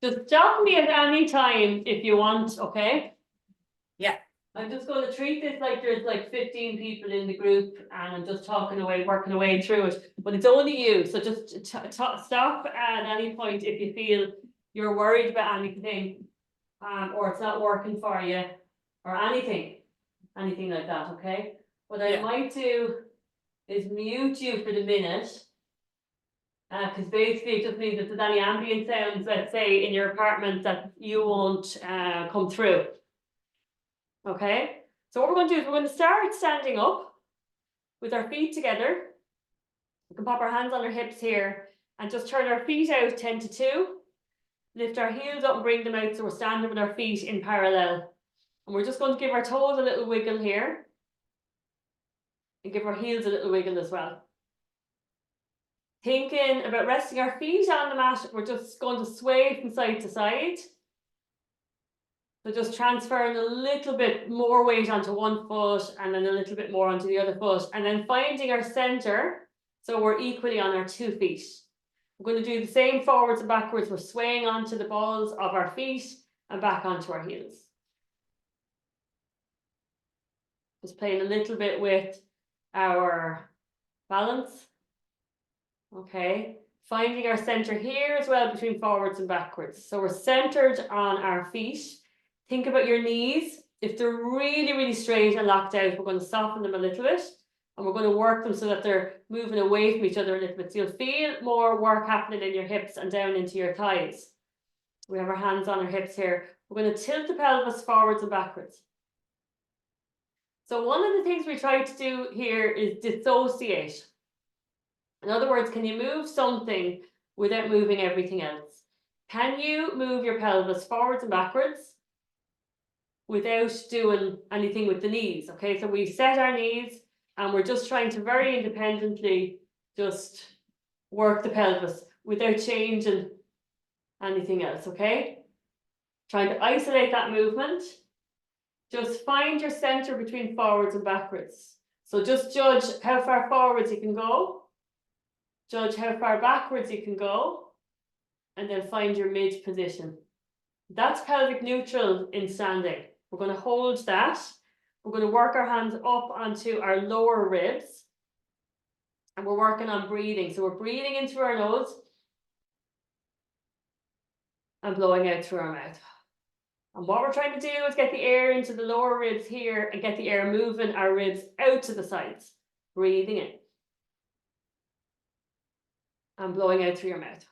Just stop me at any time if you want, okay? Yeah. I'm just going to treat this like there's like 15 people in the group and I'm just talking away, working away through it. But it's only you, so just stop at any point if you feel you're worried about anything, or it's not working for you, or anything like that, okay? What I might do is mute you for the minute. Because basically it just means if there's any ambient sounds, let's say in your apartment, that you won't come through. Okay, so what we're going to do is we're going to start standing up with our feet together. We can pop our hands on our hips here and just turn our feet out 10 to 2. Lift our heels up and bring them out so we're standing with our feet in parallel. And we're just going to give our toes a little wiggle here. And give our heels a little wiggle as well. Thinking about resting our feet on the mat, we're just going to sway from side to side. So just transferring a little bit more weight onto one foot and then a little bit more onto the other foot. And then finding our center, so we're equally on our 2 feet. We're going to do the same forwards and backwards. We're swaying onto the balls of our feet and back onto our heels. Just playing a little bit with our balance. Okay, finding our center here as well between forwards and backwards. So we're centered on our feet. Think about your knees. If they're really, really straight and locked out, we're going to soften them a little bit. And we're going to work them so that they're moving away from each other a little bit. So you'll feel more work happening in your hips and down into your thighs. We have our hands on our hips here. We're going to tilt the pelvis forwards and backwards. So one of the things we try to do here is dissociate. In other words, can you move something without moving everything else? Can you move your pelvis forwards and backwards without doing anything with the knees? Okay, so we set our knees and we're just trying to very independently just work the pelvis without changing anything else, okay? Trying to isolate that movement. Just find your center between forwards and backwards. So just judge how far forwards you can go. Judge how far backwards you can go, and then find your mid position. That's pelvic neutral in standing. We're going to hold that. We're going to work our hands up onto our lower ribs, and we're working on breathing. So we're breathing in through our nose and blowing out through our mouth. And what we're trying to do is get the air into the lower ribs here and get the air moving our ribs out to the sides. Breathing in. And blowing out through your mouth.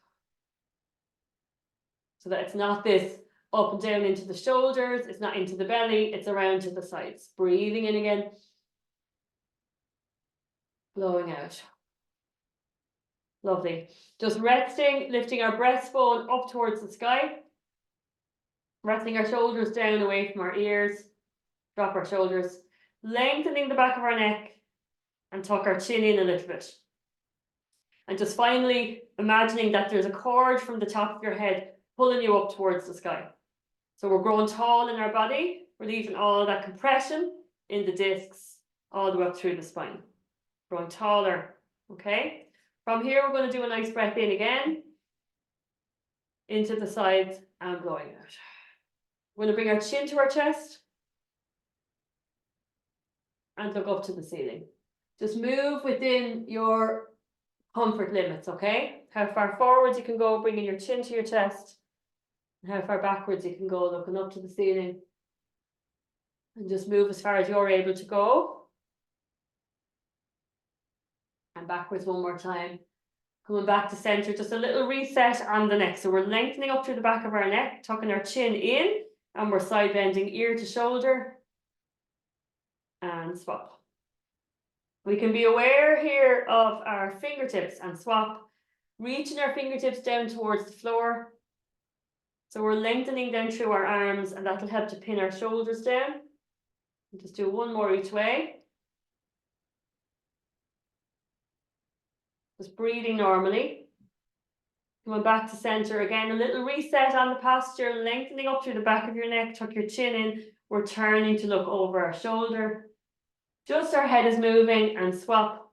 So that it's not this up and down into the shoulders, it's not into the belly, it's around to the sides. Breathing in again. Blowing out. Lovely. Just resting, lifting our breastbone up towards the sky. Resting our shoulders down away from our ears. Drop our shoulders. Lengthening the back of our neck and tuck our chin in a little bit. And just finally imagining that there's a cord from the top of your head pulling you up towards the sky. So we're growing tall in our body. We're leaving all that compression in the discs all the way up through the spine. Growing taller, okay? From here, we're going to do a nice breath in again. Into the sides and blowing out. We're going to bring our chin to our chest. And look up to the ceiling. Just move within your comfort limits, okay? How far forwards you can go, bringing your chin to your chest. And how far backwards you can go, looking up to the ceiling. And just move as far as you're able to go. And backwards one more time. Coming back to center, just a little reset on the neck. So we're lengthening up through the back of our neck, tucking our chin in, and we're side bending ear to shoulder. And swap. We can be aware here of our fingertips and swap, reaching our fingertips down towards the floor. So we're lengthening down through our arms, and that'll help to pin our shoulders down. And just do one more each way. Just breathing normally. Coming back to center again, a little reset on the posture, lengthening up through the back of your neck, tuck your chin in. We're turning to look over our shoulder. Just our head is moving and swap.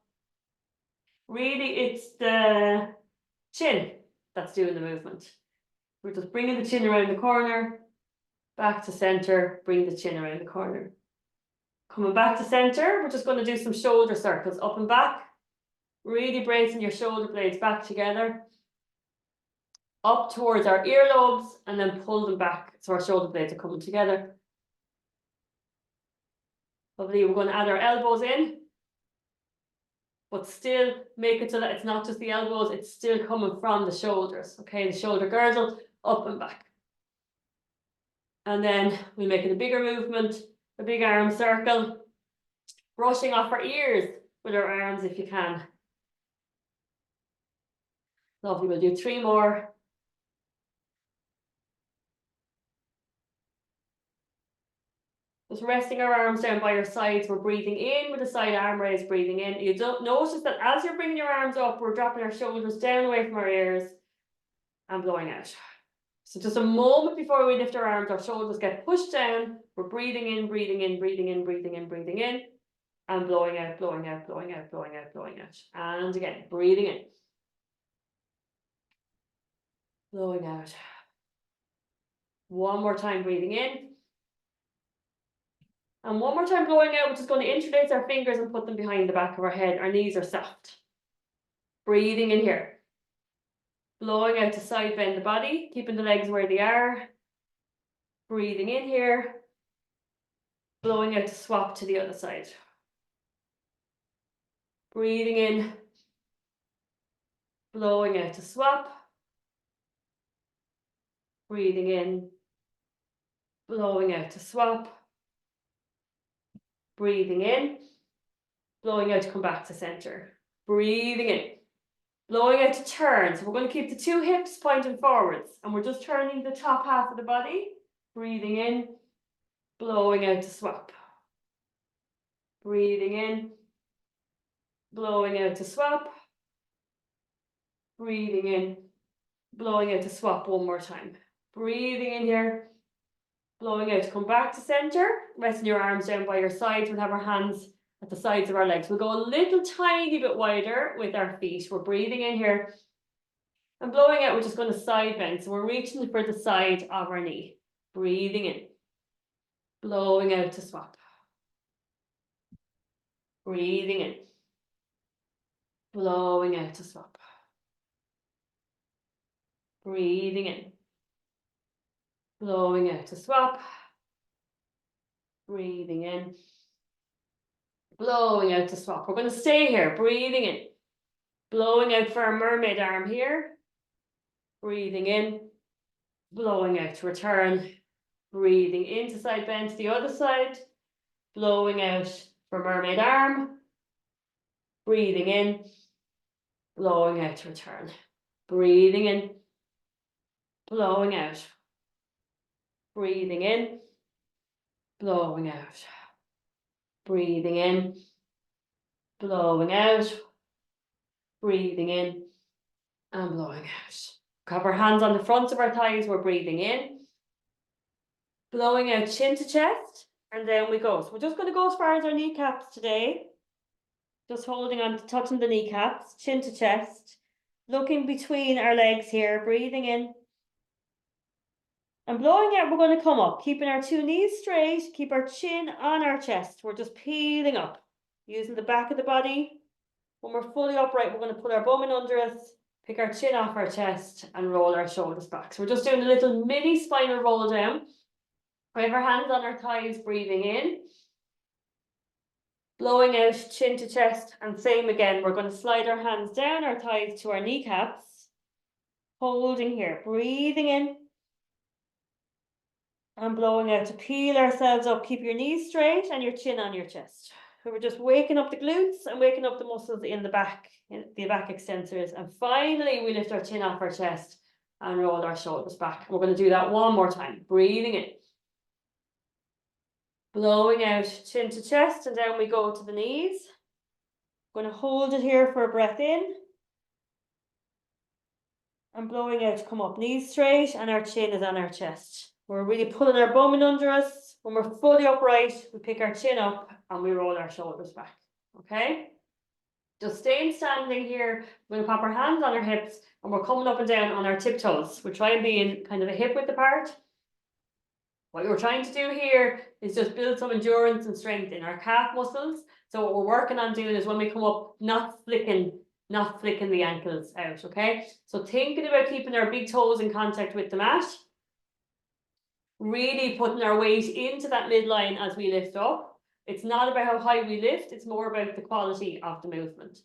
Really, it's the chin that's doing the movement. We're just bringing the chin around the corner, back to center, bring the chin around the corner. Coming back to center, we're just going to do some shoulder circles, up and back. Really bracing your shoulder blades back together. Up towards our earlobes, and then pull them back so our shoulder blades are coming together. Lovely, we're going to add our elbows in, but still make it so that it's not just the elbows, it's still coming from the shoulders. Okay, the shoulder girdle, up and back. And then we make it a bigger movement, a big arm circle, brushing off our ears with our arms if you can. Lovely, we'll do 3 more. Just resting our arms down by your sides. We're breathing in with the side arm raise, breathing in. You don't notice that as you're bringing your arms up, we're dropping our shoulders down away from our ears and blowing out. So just a moment before we lift our arms, our shoulders get pushed down. We're breathing in, breathing in, breathing in, breathing in, breathing in, and blowing out, blowing out, blowing out, blowing out, blowing out. And again, breathing in, blowing out. One more time, breathing in. And one more time blowing out, which is going to interlace our fingers and put them behind the back of our head. Our knees are soft. Breathing in here. Blowing out to side bend the body, keeping the legs where they are. Breathing in here. Blowing out to swap to the other side. Breathing in. Blowing out to swap. Breathing in. Blowing out to swap. Breathing in. Blowing out to come back to center. Breathing in. Blowing out to turn. So we're going to keep the 2 hips pointing forwards. And we're just turning the top half of the body. Breathing in. Blowing out to swap. Breathing in. Blowing out to swap. Breathing in. Blowing out to swap one more time. Breathing in here. Blowing out to come back to center. Resting your arms down by your sides. We'll have our hands at the sides of our legs. We'll go a little tiny bit wider with our feet. We're breathing in here. And blowing out, we're just going to side bend. So we're reaching for the side of our knee. Breathing in. Blowing out to swap. Breathing in. Blowing out to swap. Breathing in. Blowing out to swap. Breathing in. Blowing out to swap. We're going to stay here. Breathing in. Blowing out for our mermaid arm here. Breathing in. Blowing out to return. Breathing into side bend to the other side. Blowing out for mermaid arm. Breathing in. Blowing out to return. Breathing in. Blowing out. Breathing in. Blowing out. Breathing in. Blowing out. Breathing in. And blowing out. Grab our hands on the fronts of our thighs. We're breathing in. Blowing out chin to chest. And down we go. So we're just going to go as far as our kneecaps today. Just holding on to touching the kneecaps. Chin to chest. Looking between our legs here. Breathing in. And blowing out, we're going to come up. Keeping our 2 knees straight. Keep our chin on our chest. We're just peeling up. Using the back of the body. When we're fully upright, we're going to put our bum in under us. Pick our chin off our chest and roll our shoulders back. So we're just doing a little mini spinal roll down. We have our hands on our thighs, breathing in. Blowing out, chin to chest. And same again, we're going to slide our hands down our thighs to our kneecaps. Holding here, breathing in. And blowing out to peel ourselves up. Keep your knees straight and your chin on your chest. So we're just waking up the glutes and waking up the muscles in the back extensors. And finally, we lift our chin off our chest and roll our shoulders back. We're going to do that one more time. Breathing in. Blowing out, chin to chest, and down we go to the knees. Going to hold it here for a breath in. And blowing out to come up, knees straight, and our chin is on our chest. We're really pulling our bum in under us. When we're fully upright, we pick our chin up and we roll our shoulders back. Okay? Just staying standing here. We're going to pop our hands on our hips and we're coming up and down on our tiptoes. We're trying to be in kind of a hip width apart. What you're trying to do here is just build some endurance and strength in our calf muscles. So what we're working on doing is when we come up, not flicking the ankles out, okay? So thinking about keeping our big toes in contact with the mat. Really putting our weight into that midline as we lift up. It's not about how high we lift, it's more about the quality of the movement.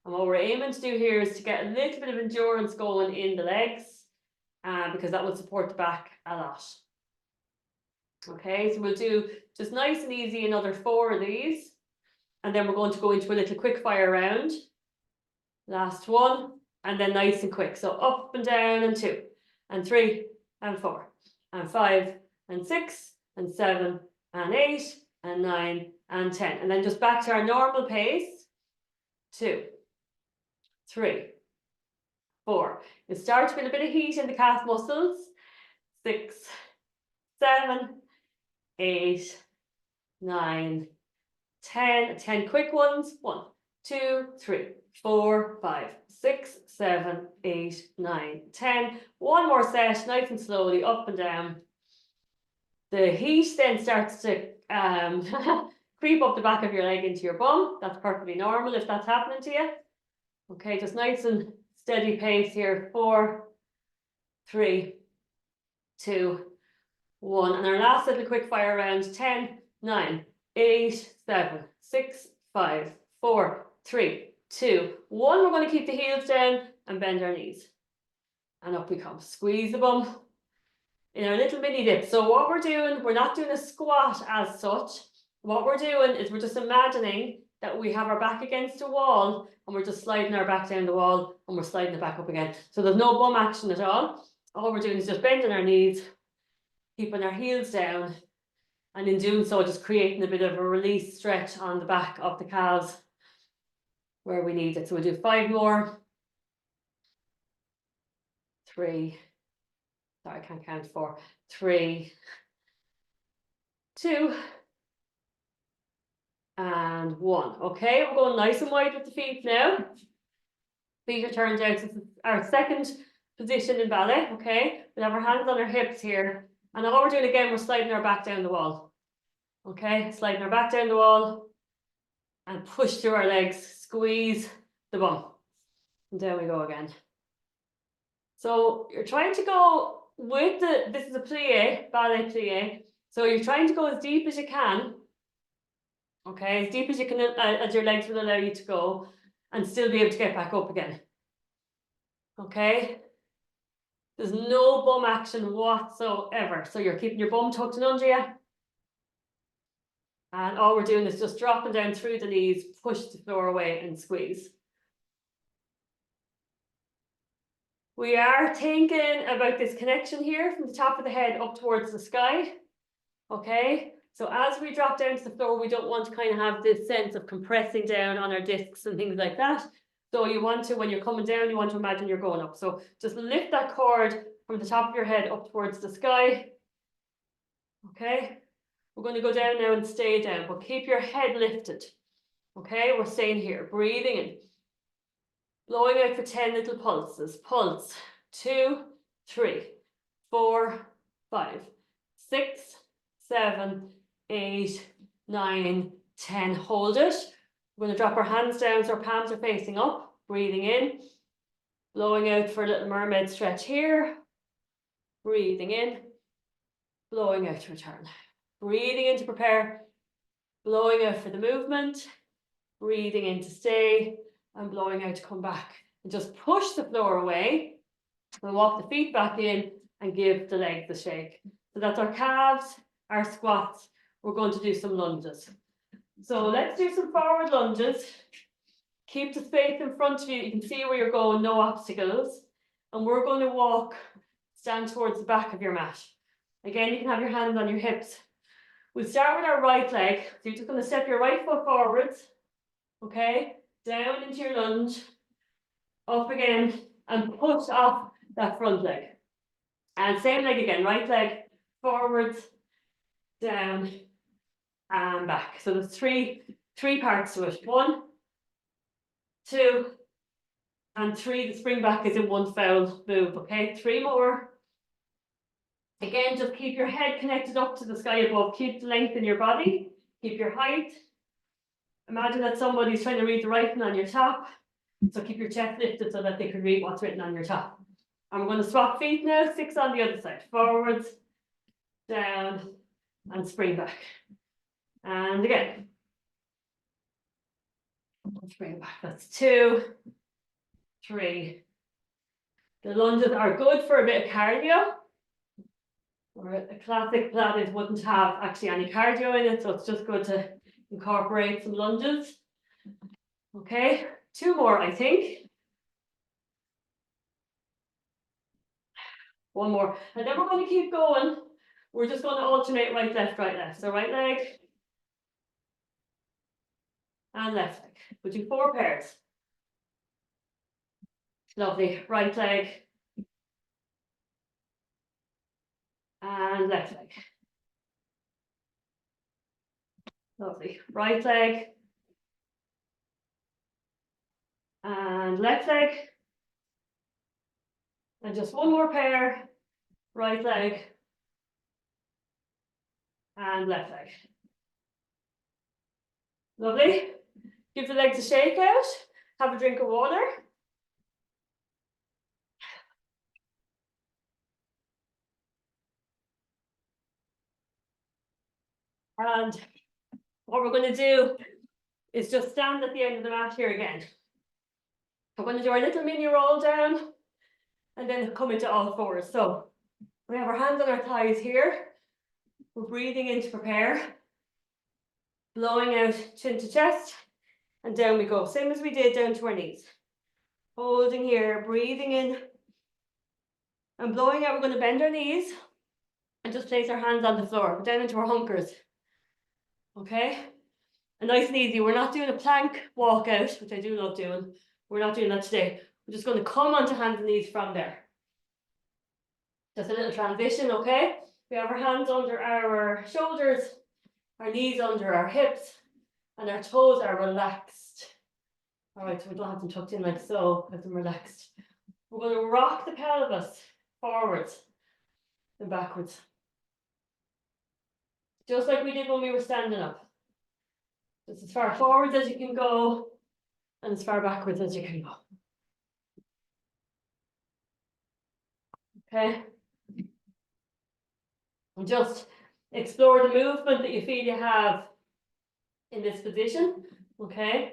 And what we're aiming to do here is to get a little bit of endurance going in the legs, because that will support the back a lot. Okay, so we'll do just nice and easy another 4 of these, and then we're going to go into a little quick fire round. Last one, and then nice and quick. So up and down, and 2, and 3, and 4, and 5, and 6, and 7, and 8, and 9, and 10. And then just back to our normal pace. 2, 3, 4. You start to feel a bit of heat in the calf muscles. 6, 7, 8, 9, 10. 10 quick ones. 1, 2, 3, 4, 5, 6, 7, 8, 9, 10. One more set, nice and slowly, up and down. The heat then starts to creep up the back of your leg into your bum. That's perfectly normal if that's happening to you. Okay, just nice and steady pace here. 4, 3, 2, 1. And our last little quick fire round. 10, 9, 8, 7, 6, 5, 4, 3, 2, 1. We're going to keep the heels down and bend our knees. And up we come. Squeeze the bum in our little mini dip. So what we're doing, we're not doing a squat as such. What we're doing is we're just imagining that we have our back against a wall and we're just sliding our back down the wall and we're sliding it back up again. So there's no bum action at all. All we're doing is just bending our knees, keeping our heels down, and in doing so, just creating a bit of a release stretch on the back of the calves where we need it. So we'll do 5 more. 3. Sorry, I can't count. 4, 3, 2, and 1. Okay, we're going nice and wide with the feet now. Feet are turned out. This is our second position in ballet. Okay, we have our hands on our hips here. And all we're doing again, we're sliding our back down the wall. Okay, sliding our back down the wall and push through our legs, squeeze the bum. And down we go again. So you're trying to go with this is a plie, ballet plie. So you're trying to go as deep as you can. Okay, as deep as you can, as your legs will allow you to go, and still be able to get back up again. Okay, there's no bum action whatsoever. So you're keeping your bum tucked in under you. And all we're doing is just dropping down through the knees, push the floor away and squeeze. We are thinking about this connection here from the top of the head up towards the sky. Okay, so as we drop down to the floor, we don't want to kind of have this sense of compressing down on our discs and things like that. So you want to, when you're coming down, you want to imagine you're going up. So just lift that cord from the top of your head up towards the sky. Okay, we're going to go down now and stay down, but keep your head lifted. Okay, we're staying here, breathing in. Blowing out for 10 little pulses. Pulse. 2, 3, 4, 5, 6, 7, 8, 9, 10. Hold it. We're going to drop our hands down so our palms are facing up. Breathing in. Blowing out for a little mermaid stretch here. Breathing in. Blowing out to return. Breathing in to prepare. Blowing out for the movement. Breathing in to stay. And blowing out to come back. And just push the floor away. We'll walk the feet back in and give the legs a shake. So that's our calves, our squats. We're going to do some lunges. So let's do some forward lunges. Keep the space in front of you. You can see where you're going, no obstacles. And we're going to walk, stand towards the back of your mat. Again, you can have your hands on your hips. We'll start with our right leg. So you're just going to step your right foot forwards. Okay, down into your lunge. Up again and push off that front leg. And same leg again, right leg forwards, down and back. So there's three parts to it. 1, 2, And 3, the spring back is in one foul move, okay? 3 more. Again, just keep your head connected up to the sky above. Keep the length in your body. Keep your height. Imagine that somebody's trying to read the writing on your top. So keep your chest lifted so that they can read what's written on your top. And we're going to swap feet now. 6 on the other side. Forwards, down, and spring back. And again. Spring back. That's 2, 3. The lunges are good for a bit of cardio. Or a classic Pilates wouldn't have actually any cardio in it, so it's just good to incorporate some lunges. Okay, 2 more, I think. 1 more, and then we're going to keep going. We're just going to alternate right, left, right, left. So right leg and left leg. We'll do 4 pairs. Lovely. Right leg and left leg. Lovely. Right leg and left leg. And just 1 more pair. Right leg and left leg. Lovely. Give the legs a shake out. Have a drink of water. And what we're going to do is just stand at the end of the mat here again. We're going to do our little mini roll down and then come into all fours. So we have our hands on our thighs here. We're breathing in to prepare. Blowing out chin to chest. And down we go. Same as we did down to our knees. Holding here, breathing in. And blowing out, we're going to bend our knees. And just place our hands on the floor. Down into our hunkers. Okay? And nice and easy. We're not doing a plank walk out, which I do love doing. We're not doing that today. We're just going to come onto hands and knees from there. Just a little transition, okay? We have our hands under our shoulders, our knees under our hips, and our toes are relaxed. All right, so we don't have them tucked in like so, have them relaxed. We're going to rock the pelvis forwards and backwards. Just like we did when we were standing up. Just as far forwards as you can go, and as far backwards as you can go. Okay? And just explore the movement that you feel you have in this position. Okay?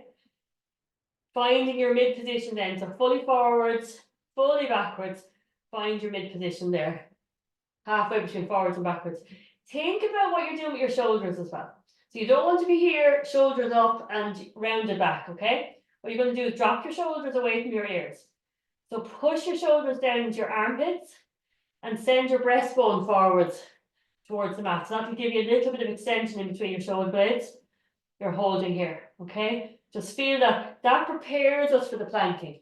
Finding your mid position then. So fully forwards, fully backwards. Find your mid position there. Halfway between forwards and backwards. Think about what you're doing with your shoulders as well. So you don't want to be here, shoulders up and rounded back, okay? What you're going to do is drop your shoulders away from your ears. So push your shoulders down into your armpits and send your breastbone forwards towards the mat. So that will give you a little bit of extension in between your shoulder blades. You're holding here, okay? Just feel that. That prepares us for the planking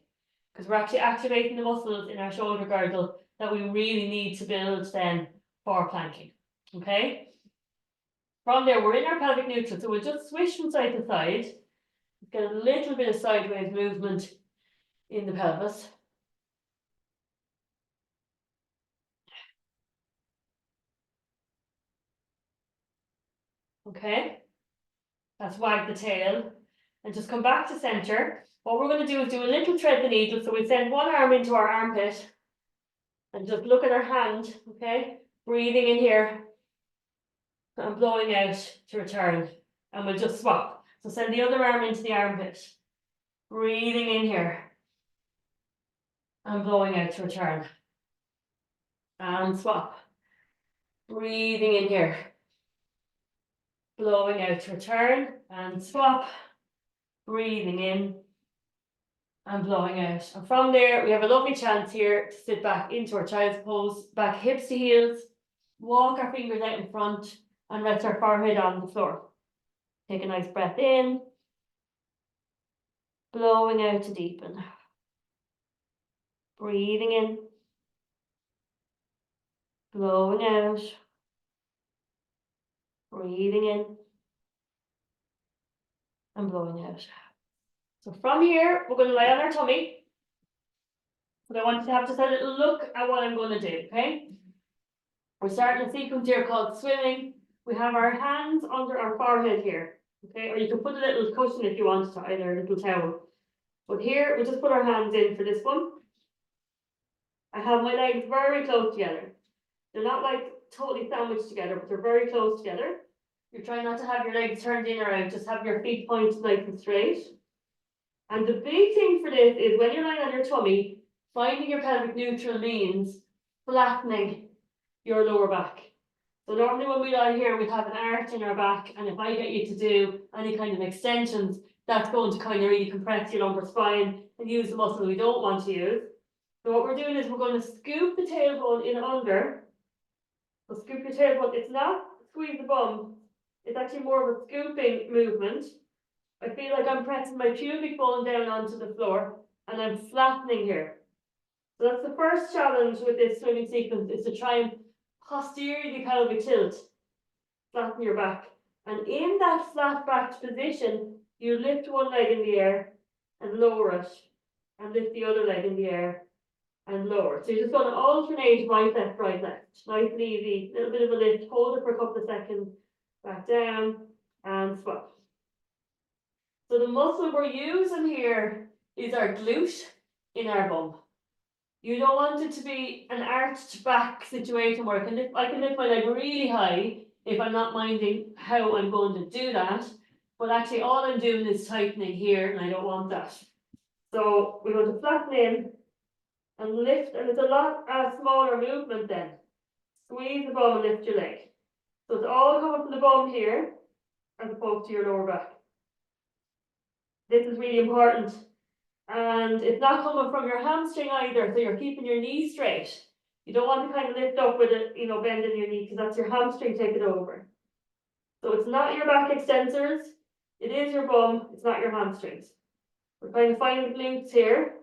because we're actually activating the muscles in our shoulder girdle that we really need to build then for planking, okay? From there, we're in our pelvic neutral, so we'll just swish from side to side. Get a little bit of sideways movement in the pelvis. Okay, that's wag the tail and just come back to center. What we're going to do is do a little thread the needle. So we send one arm into our armpit and just look at our hand, okay? Breathing in here and blowing out to return. And we'll just swap. So send the other arm into the armpit. Breathing in here and blowing out to return. And swap. Breathing in here. Blowing out to return and swap. Breathing in and blowing out. And from there, we have a lovely chance here to sit back into our child's pose, back hips to heels, walk our fingers out in front and rest our forehead on the floor. Take a nice breath in, blowing out to deepen. Breathing in, blowing out, breathing in, and blowing out. So from here, we're going to lie on our tummy. But I want you to have just a little look at what I'm going to do, okay? We're starting a sequence here called swimming. We have our hands under our forehead here, okay? Or you can put a little cushion if you want to, either a little towel. But here, we just put our hands in for this one. I have my legs very close together. They're not like totally sandwiched together, but they're very close together. You're trying not to have your legs turned in or out, just have your feet pointed nice and straight. And the big thing for this is when you're lying on your tummy, finding your pelvic neutral means flattening your lower back. So normally when we lie here, we have an arch in our back, and if I get you to do any kind of extensions, that's going to kind of really compress your lumbar spine and use the muscle we don't want to use. So what we're doing is we're going to scoop the tailbone in under. So scoop your tailbone. It's not squeeze the bum. It's actually more of a scooping movement. I feel like I'm pressing my pubic bone down onto the floor and I'm flattening here. So that's the first challenge with this swimming sequence, is to try and posteriorly pelvic tilt, flatten your back. And in that flat backed position, you lift one leg in the air and lower it, and lift the other leg in the air and lower. So you're just going to alternate right, left. Nice and easy. Little bit of a lift, hold it for a couple of seconds, back down, and swap. So the muscle we're using here is our glute in our bum. You don't want it to be an arched back situation where I can lift my leg really high if I'm not minding how I'm going to do that. But actually all I'm doing is tightening here, and I don't want that. So we're going to flatten in and lift, and it's a lot smaller movement then. Squeeze the bum and lift your leg. So it's all coming from the bum here, as opposed to your lower back. This is really important. And it's not coming from your hamstring either, so you're keeping your knee straight. You don't want to kind of lift up with it, bend in your knee, because that's your hamstring taking over. So it's not your back extensors, it is your bum, it's not your hamstrings. We're trying to find the glutes here.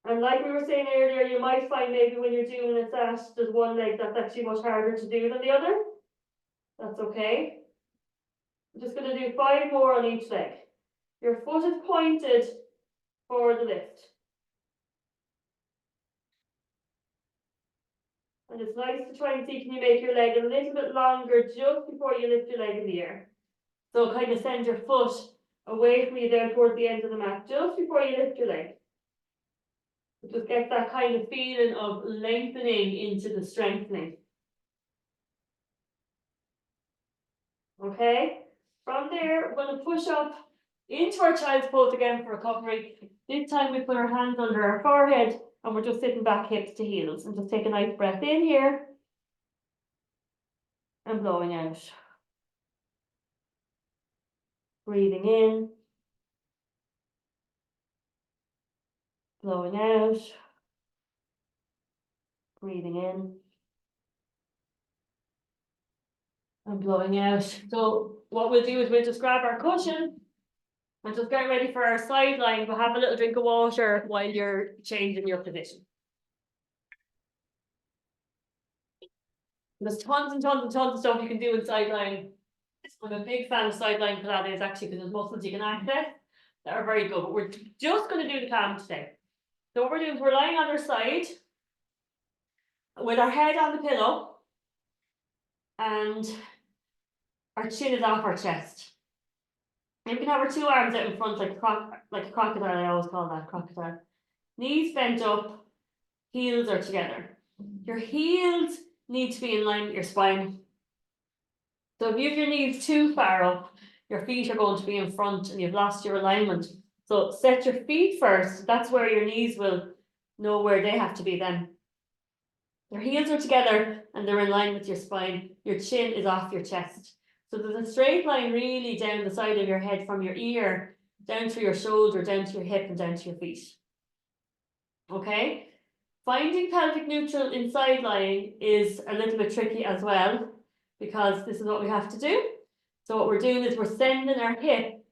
And like we were saying earlier, you might find maybe when you're doing it that there's one leg that's actually much harder to do than the other. That's okay. I'm just going to do 5 more on each leg. Your foot is pointed for the lift. And it's nice to try and see, can you make your leg a little bit longer just before you lift your leg in the air. So kind of send your foot away from you down towards the end of the mat, just before you lift your leg. Just get that kind of feeling of lengthening into the strengthening. Okay, from there, we're going to push up into our child's pose again for recovery. This time we put our hands under our forehead and we're just sitting back hips to heels, and just take a nice breath in here and blowing out. Breathing in, blowing out, breathing in and blowing out. So what we'll do is we'll just grab our cushion and just get ready for our sideline. We'll have a little drink of water while you're changing your position. There's tons and tons and tons of stuff you can do in sideline. I'm a big fan of sideline Pilates actually, because there's muscles you can access that are very good. But we're just going to do the calm today. So what we're doing is we're lying on our side with our head on the pillow and our chin is off our chest. And we can have our 2 arms out in front like a crocodile. I always call that crocodile. Knees bent up, heels are together. Your heels need to be in line with your spine. So if you have your knees too far up, your feet are going to be in front and you've lost your alignment. So set your feet first. That's where your knees will know where they have to be then. Your heels are together and they're in line with your spine. Your chin is off your chest. So there's a straight line really down the side of your head from your ear, down to your shoulder, down to your hip and down to your feet. Okay? Finding pelvic neutral in side lying is a little bit tricky as well, because this is what we have to do. So what we're doing is we're sending our hip,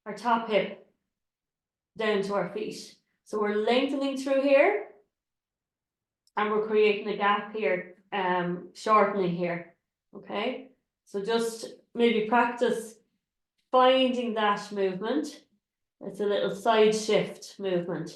our top hip, down to our feet. So we're lengthening through here and we're creating a gap here, shortening here. Okay, so just maybe practice finding that movement. It's a little side shift movement.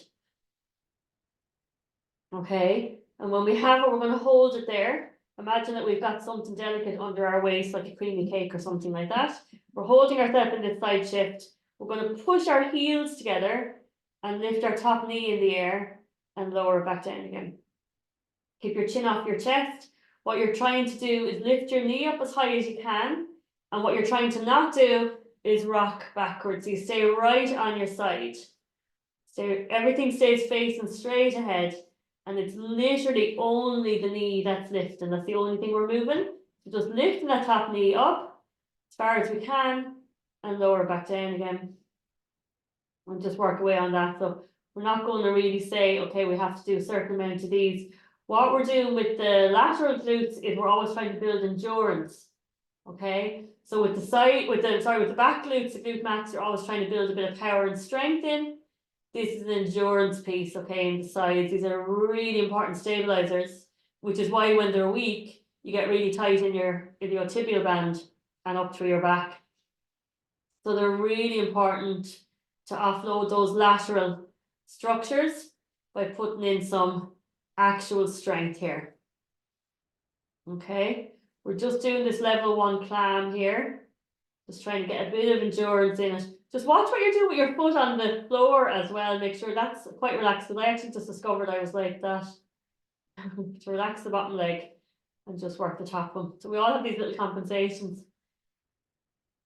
Okay, and when we have it, we're going to hold it there. Imagine that we've got something delicate under our waist, like a creamy cake or something like that. We're holding ourselves in this side shift. We're going to push our heels together and lift our top knee in the air and lower it back down again. Keep your chin off your chest. What you're trying to do is lift your knee up as high as you can. And what you're trying to not do is rock backwards. You stay right on your side. So everything stays facing straight ahead. And it's literally only the knee that's lifting. That's the only thing we're moving. So just lifting that top knee up as far as we can and lower it back down again. And just work away on that. So we're not going to really say, okay, we have to do a certain amount of these. What we're doing with the lateral glutes is we're always trying to build endurance. Okay, so with the back glutes, the glute max, you're always trying to build a bit of power and strength in. This is an endurance piece, okay, in the sides. These are really important stabilizers, which is why when they're weak, you get really tight in your iliotibial band and up through your back. So they're really important to offload those lateral structures by putting in some actual strength here. Okay, we're just doing this level 1 climb here. Just trying to get a bit of endurance in it. Just watch what you're doing with your foot on the floor as well. Make sure that's quite relaxed. Because I actually just discovered I was like that. To relax the bottom leg and just work the top one. So we all have these little compensations.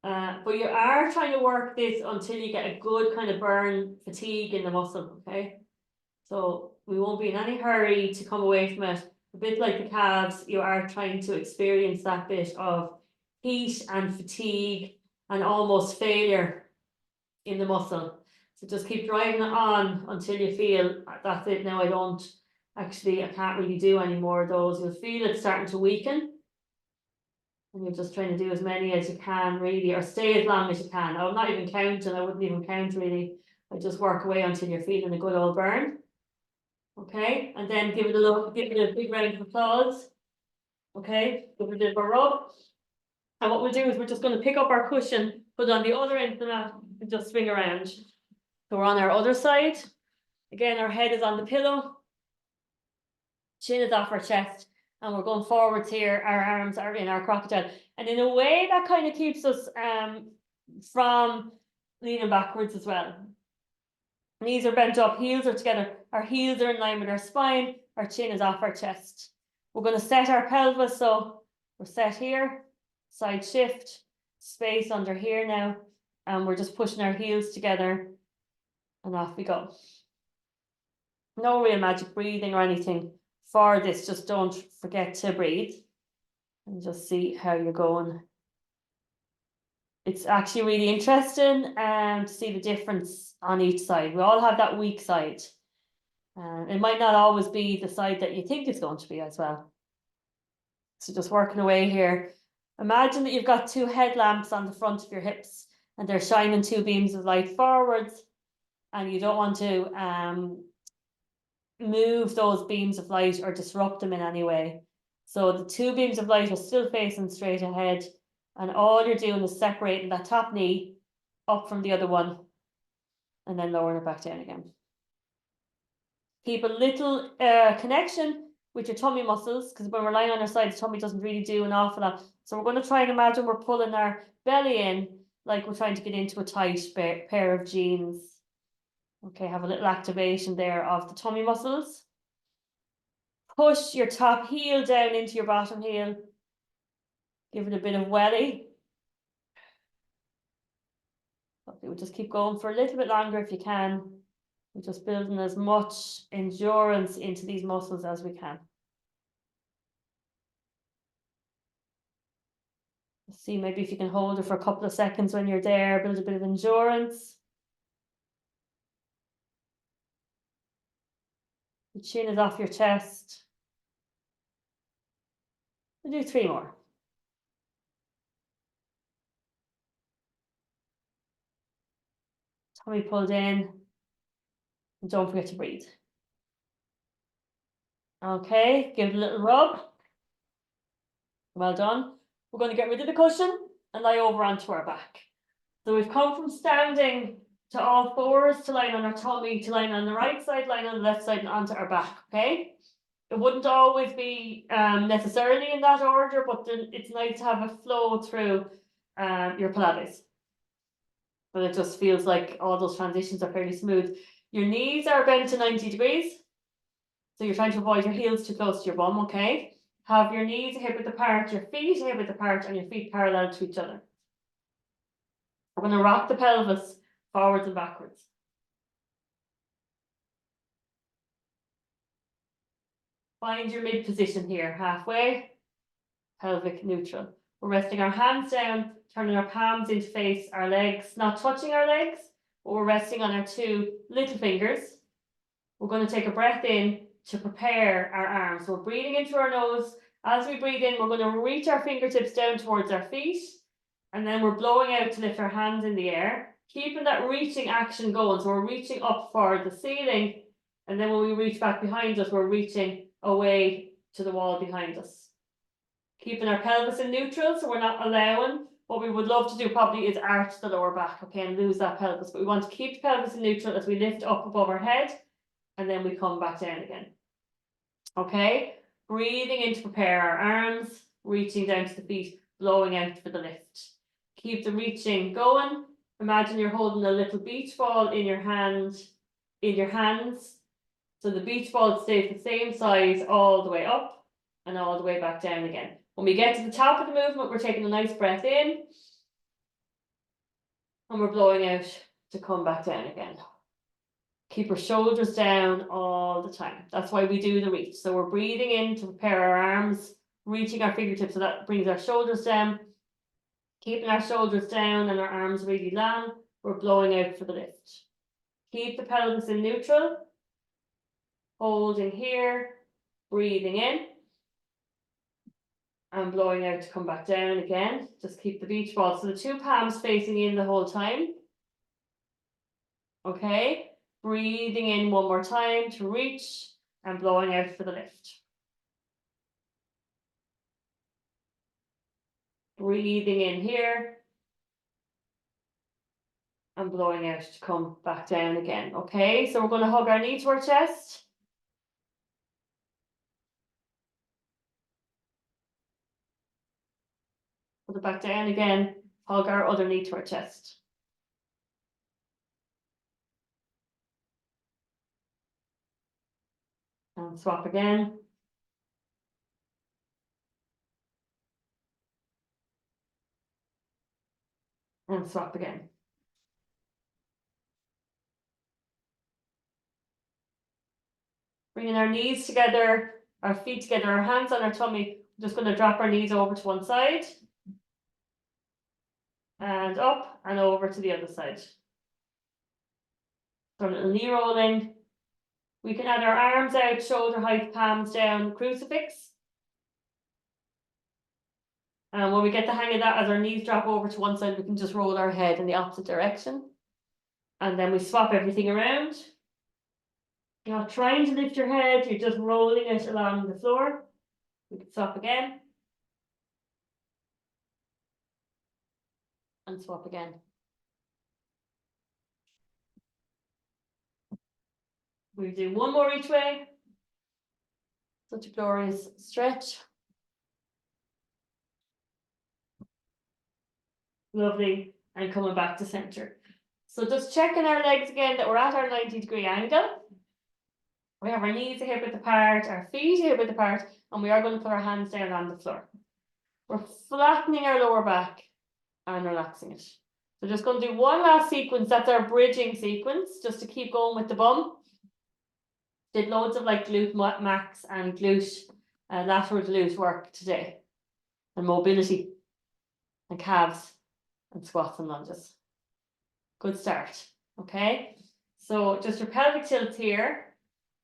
But you are trying to work this until you get a good kind of burn fatigue in the muscle, okay? So we won't be in any hurry to come away from it. A bit like the calves, you are trying to experience that bit of heat and fatigue and almost failure in the muscle. So just keep driving it on until you feel that's it. Now I can't really do any more of those. You'll feel it starting to weaken. And you're just trying to do as many as you can, really, or stay as long as you can. I'm not even counting, I wouldn't even count really. I just work away until you're feeling a good old burn. Okay, and then give it a big round of applause. Okay, give it a bit of a rub. And what we'll do is we're just going to pick up our cushion, put it on the other end of the mat, and just swing around. So we're on our other side. Again, our head is on the pillow. Chin is off our chest. And we're going forwards here. Our arms are in our crocodile. And in a way, that kind of keeps us from leaning backwards as well. Knees are bent up, heels are together. Our heels are in line with our spine. Our chin is off our chest. We're going to set our pelvis. So we're set here. Side shift. Space under here now. And we're just pushing our heels together. And off we go. No real magic breathing or anything for this. Just don't forget to breathe. And just see how you're going. It's actually really interesting to see the difference on each side. We all have that weak side. It might not always be the side that you think it's going to be as well. So just working away here. Imagine that you've got 2 headlamps on the front of your hips and they're shining 2 beams of light forwards, and you don't want to move those beams of light or disrupt them in any way. So the 2 beams of light are still facing straight ahead, and all you're doing is separating that top knee up from the other one and then lowering it back down again. Keep a little connection with your tummy muscles, because when we're lying on our side, the tummy doesn't really do an awful lot. So we're going to try and imagine we're pulling our belly in like we're trying to get into a tight pair of jeans. Okay, have a little activation there of the tummy muscles. Push your top heel down into your bottom heel. Give it a bit of welly. Okay, we'll just keep going for a little bit longer if you can. We're just building as much endurance into these muscles as we can. See, maybe if you can hold it for a couple of seconds when you're there, build a bit of endurance. The chin is off your chest. We'll do 3 more. Tummy pulled in. And don't forget to breathe. Okay, give it a little rub. Well done. We're going to get rid of the cushion and lie over onto our back. So we've come from standing to all fours, to lying on our tummy, to lying on the right side, lying on the left side, and onto our back, okay? It wouldn't always be necessarily in that order, but then it's nice to have a flow through your Pilates. But it just feels like all those transitions are fairly smooth. Your knees are bent to 90 degrees. So you're trying to avoid your heels too close to your bum, okay? Have your knees hip width apart, your feet hip width apart, and your feet parallel to each other. We're going to rock the pelvis forwards and backwards. Find your mid position here, halfway, pelvic neutral. We're resting our hands down, turning our palms into face our legs, not touching our legs, but we're resting on our two little fingers. We're going to take a breath in to prepare our arms. So we're breathing in through our nose. As we breathe in, we're going to reach our fingertips down towards our feet. And then we're blowing out to lift our hands in the air, keeping that reaching action going. So we're reaching up for the ceiling. And then when we reach back behind us, we're reaching away to the wall behind us. Keeping our pelvis in neutral, so we're not allowing. What we would love to do probably is arch the lower back, okay, and lose that pelvis. But we want to keep the pelvis in neutral as we lift up above our head, and then we come back down again. Okay, breathing in to prepare our arms, reaching down to the feet, blowing out for the lift. Keep the reaching going. Imagine you're holding a little beach ball in your hand, in your hands. So the beach ball stays the same size all the way up and all the way back down again. When we get to the top of the movement, we're taking a nice breath in and we're blowing out to come back down again. Keep our shoulders down all the time. That's why we do the reach. So we're breathing in to prepare our arms, reaching our fingertips, so that brings our shoulders down. Keeping our shoulders down and our arms really long, we're blowing out for the lift. Keep the pelvis in neutral. Holding here, breathing in, and blowing out to come back down again. Just keep the beach ball. So the two palms facing in the whole time. Okay, breathing in one more time to reach and blowing out for the lift. Breathing in here and blowing out to come back down again. Okay, so we're going to hug our knee to our chest. Put it back down again, hug our other knee to our chest. And swap again. And swap again. Bringing our knees together, our feet together, our hands on our tummy. I'm just going to drop our knees over to one side. And up and over to the other side. So a little knee rolling. We can add our arms out, shoulder height, palms down, crucifix. And when we get the hang of that, as our knees drop over to one side, we can just roll our head in the opposite direction. And then we swap everything around. You're not trying to lift your head, you're just rolling it along the floor. We can swap again. And swap again. We do one more each way. Such a glorious stretch. Lovely. And coming back to center. So just checking our legs again that we're at our 90-degree angle. We have our knees a hip width apart, our feet a hip width apart, and we are going to put our hands down on the floor. We're flattening our lower back and relaxing it. So just going to do one last sequence. That's our bridging sequence, just to keep going with the bum. Did loads of like glute max and glute lateral glute work today, and mobility and calves and squats and lunges. Good start. Okay, so just your pelvic tilt here,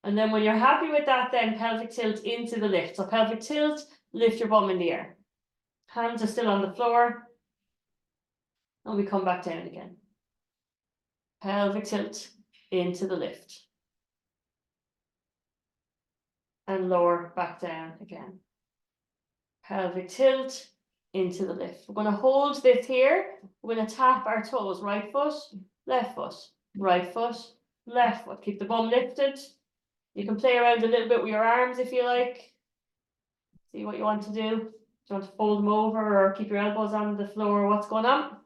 and then when you're happy with that, then pelvic tilt into the lift. So pelvic tilt, lift your bum in the air. Hands are still on the floor, and we come back down again. Pelvic tilt into the lift. And lower back down again. Pelvic tilt into the lift. We're going to hold this here. We're going to tap our toes. Right foot, left foot, right foot, left foot. Keep the bum lifted. You can play around a little bit with your arms if you like. See what you want to do. Do you want to fold them over or keep your elbows on the floor? What's going on?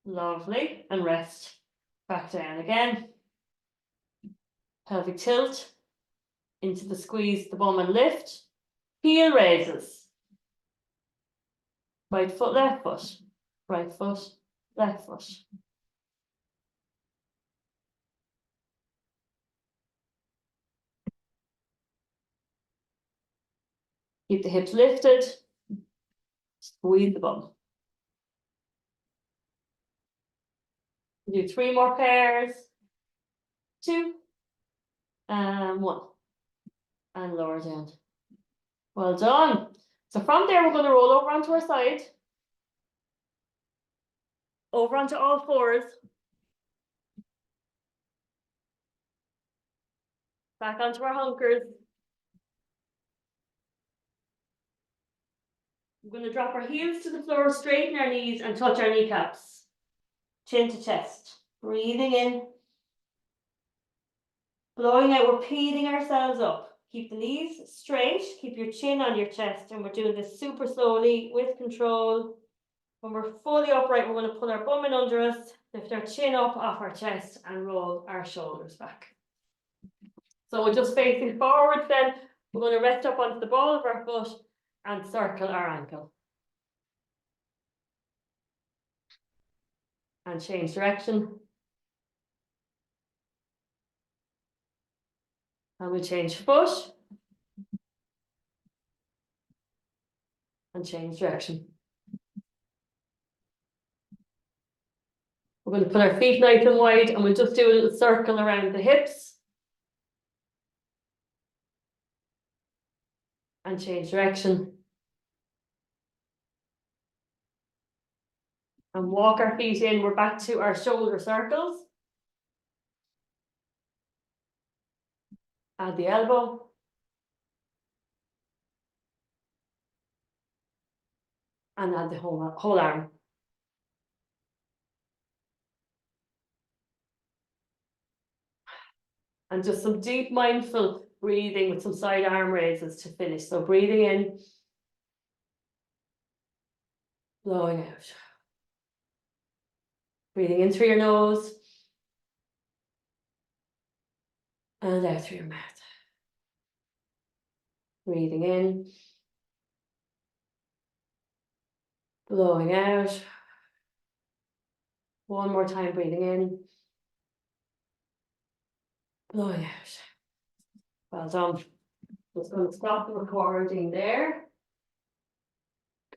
Lovely. And rest. Back down again. Pelvic tilt. Into the squeeze, the bum and lift. Heel raises. Right foot, left foot. Right foot, left foot. Keep the hips lifted. Squeeze the bum. Do 3 more pairs. 2. And 1. And lower down. Well done. So from there, we're going to roll over onto our side. Over onto all fours. Back onto our hunkers. We're going to drop our heels to the floor, straighten our knees and touch our kneecaps. Chin to chest. Breathing in. Blowing out, we're peeling ourselves up. Keep the knees straight, keep your chin on your chest, and we're doing this super slowly with control. When we're fully upright, we're going to pull our bum in under us, lift our chin up off our chest, and roll our shoulders back. So we're just facing forwards then. We're going to rest up onto the ball of our foot and circle our ankle. And change direction. And we'll change foot. And change direction. We're going to put our feet nice and wide and we'll just do a little circle around the hips. And change direction. And walk our feet in. We're back to our shoulder circles. Add the elbow. And add the whole arm. And just some deep mindful breathing with some side arm raises to finish. So breathing in. Blowing out. Breathing in through your nose. And out through your mouth. Breathing in. Blowing out. One more time, breathing in. Blowing out. Well done. Just going to stop the recording there.